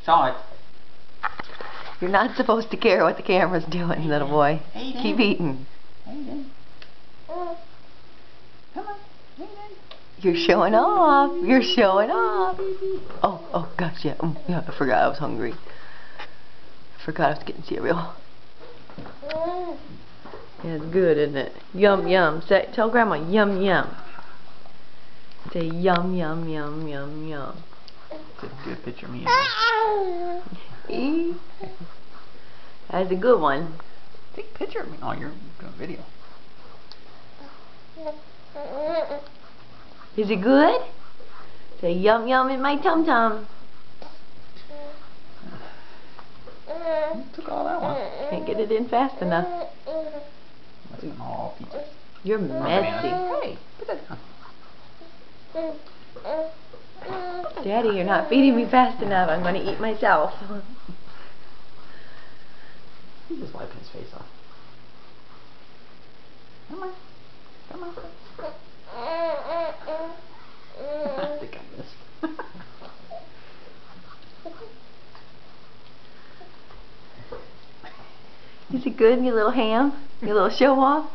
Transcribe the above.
Saw it. You're not supposed to care what the camera's doing, little boy. Keep eating. Hayden. Come on. Hayden. You're showing off. You're showing off. Oh gosh, yeah. Yeah, I forgot I was hungry. I forgot I was getting cereal. Yeah, it's good, isn't it? Yum yum. Tell Grandma yum yum. Say yum yum yum yum yum. Do a picture of me. That's a good one. Take a picture of me. Oh, you're doing video. Is it good? Say yum yum in my tum tum. Took all that one. Can't get it in fast enough. That's all pizza. You're messy. Hey, put that down. Daddy, you're not feeding me fast enough. I'm going to eat myself. He's just wiping his face off. Come on. Come on. I think I missed. Is it good, you little ham? You little show off?